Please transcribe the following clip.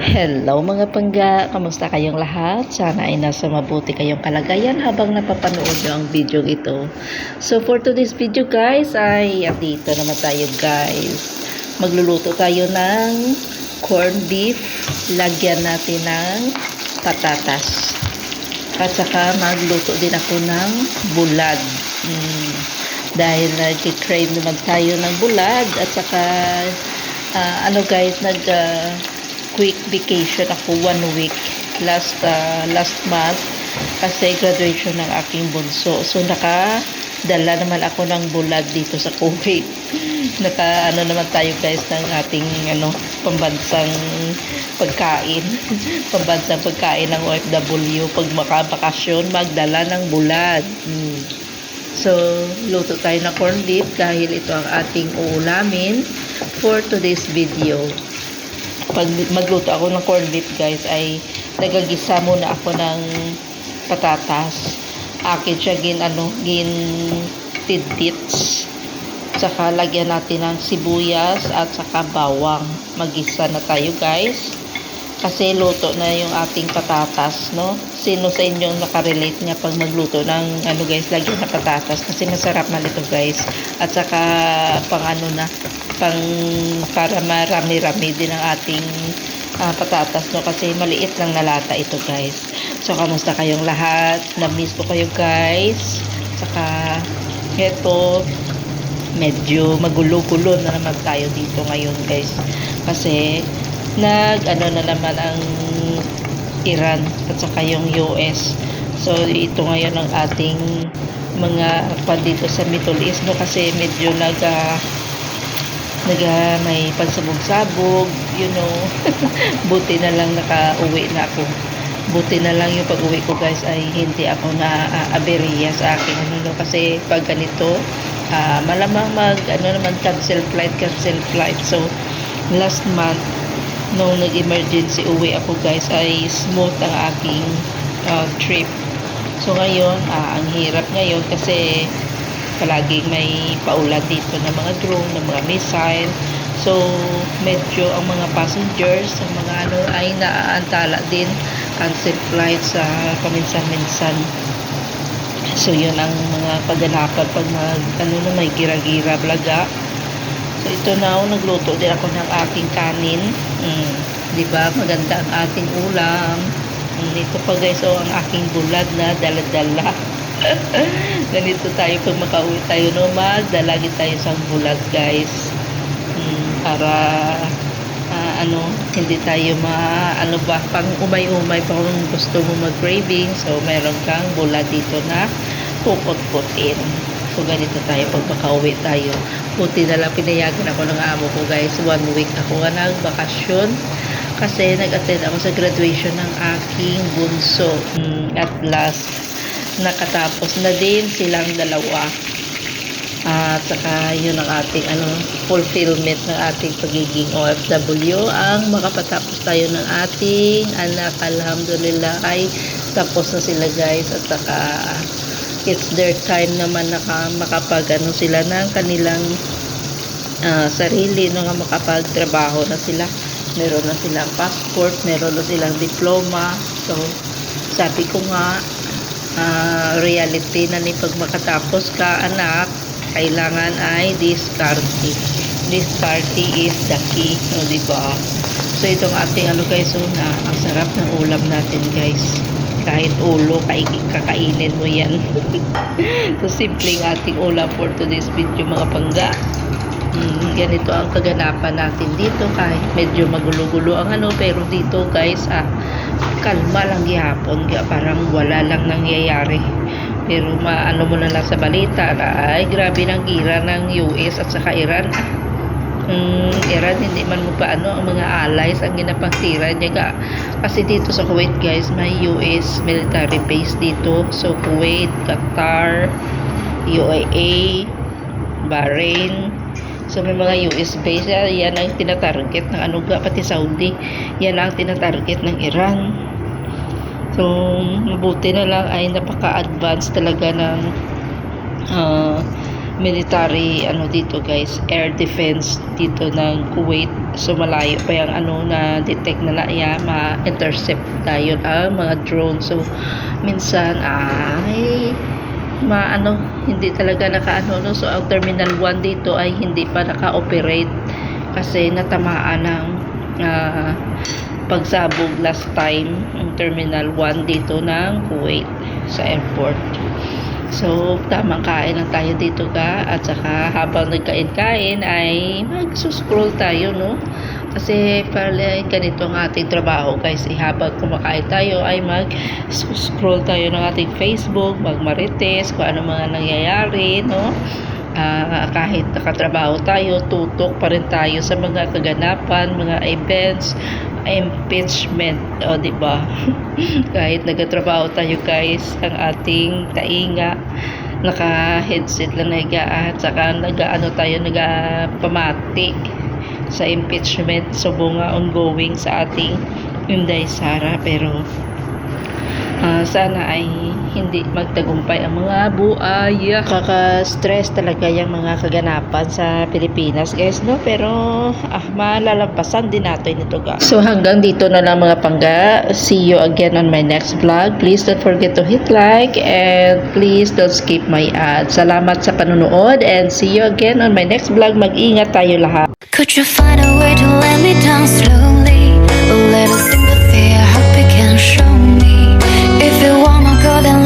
Hello mga pangga, kamusta kayong lahat? Sana ay nasa mabuti kayong kalagayan habang napapanood nyo ang video ito. So for today's video guys ay dito naman tayo guys. Magluluto tayo ng corned beef. Lagyan natin ng patatas. At saka magluto din ako ng bulad. Dahil nag-crave naman tayo ng bulad. At saka quick vacation ako 1 week last month kasi graduation ng aking bunso. So nakadala naman ako ng bulad dito sa Kuwait. Naman tayo guys ng ating pambansang pagkain. Pambansang pagkain ng OFW pag makabakasyon magdala ng bulad. So luto tayo ng corned beef dahil ito ang ating uulamin for today's video. Pag magluto ako ng corned beef guys ay nagagisa muna ako ng patatas. Akin siya gin tidbits. Saka lagyan natin ng sibuyas at saka bawang. Magisa na tayo guys. Kasi luto na yung ating patatas, no? Sino sa inyong nakarelate nga pag magluto ng guys, lagyan na patatas kasi masarap na nito guys. At saka para marami-rami din ang ating patatas, no? Kasi maliit lang na lata ito guys. So kamusta kayong lahat? Na-miss ko kayo guys. Saka eto medyo magulo-gulo na naman tayo dito ngayon guys. Kasi na naman ang Iran at saka yung US. So ito ngayon ang ating mga dito sa Middle East, no? Kasi medyo may pagsabog-sabog, buti na lang nakauwi na ako. Buti na lang yung pag-uwi ko guys ay hindi ako na-aberya sa akin kasi pag ganito malamang cancel flight. So last month nung nag-emergency uwi ako guys ay smooth ang aking trip. So ngayon ang hirap ngayon kasi palaging may paulan dito ng mga drone, ng mga missile. So medyo ang mga passengers, ang mga ay naaantala din, cancel flight sa paminsan-minsan. So yun ang mga kaganapan pag may gira-gira blaga. So ito na nagluto din ako ng aking kanin. Diba? Maganda ang ating ulam. Ito pa guys, ang aking bulad na dala-dala. Ganito tayo pag makauwi tayo, no? Magdalagi tayo sa bulad guys. Para hindi tayo pang umay-umay pa kung gusto mo mag-craving. So meron kang bulad dito na puput-putin. So ganito tayo pag makauwi tayo. Buti na lang pinayagan ako ng amo ko guys. 1 week ako nagbakasyon kasi nag-attend ako sa graduation ng aking bunso. At last nakatapos na din silang dalawa. At saka yun ang ating fulfillment ng ating pagiging OFW, ang makapatapos tayo ng ating anak. Alhamdulillah ay tapos na sila guys. At saka it's their time naman na makapag sila ng kanilang sarili, nga makapagtrabaho na sila. Meron na silang passport, meron na silang diploma. So sabi ko nga reality na ni pag makatapos ka anak, kailangan ay diskarte is the key, diba? So itong ating guys, ang sarap ng ulam natin guys. Kahit ulo kakainin mo yan. So simpleng ating ulam for today's video mga pangga. Ganito ang kaganapan natin dito kahit medyo magulo-gulo ang pero dito guys kalma lang gihapon, parang wala lang nangyayari. Pero mo na lang sa balita na ay grabe ng gira ng US at saka Iran. Iran hindi man mo pa ang mga allies ang ginapangtira niya kasi dito sa Kuwait guys may US military base dito. So Kuwait, Qatar, UAE, Bahrain. So may mga US base yan ang tinatarget ng pati Saudi. Yan ang tinatarget ng Iran. So mabuti na lang ay napaka-advanced talaga ng military ano dito guys, air defense dito ng Kuwait. So malayo pa yung ano na detect na ma-intercept tayo ang mga drone. So minsan ay hindi talaga nakaano no. So ang terminal 1 dito ay hindi pa naka-operate kasi natamaan ng pagsabog last time ang terminal 1 dito ng Kuwait sa airport. So tamang kain lang tayo dito at saka habang nagkain-kain ay mag-scroll tayo no, kasi pala ganito ang ating trabaho guys, habang kumakain tayo ay mag-scroll tayo ng ating Facebook, magmarites kung ano mga nangyayari no. Kahit nakatrabaho tayo, tutok pa rin tayo sa mga kaganapan, mga events, impeachment, o diba? Kahit nagtatrabaho tayo guys, ang ating tainga naka-headset lang at saka nagapamati sa impeachment. So bunga ongoing sa ating Inday Sara, pero sana ay hindi magtagumpay ang mga buaya. Kaka-stress talaga yung mga kaganapan sa Pilipinas guys no, pero malalampasan din natin ito guys. So hanggang dito na lang mga pangga. See you again on my next vlog. Please don't forget to hit like and please don't skip my ads. Salamat sa panunood and see you again on my next vlog. Mag-ingat tayo lahat. Could you find a way to let me down slowly? A little sympathy, I hope you can show me. If you want my girl, then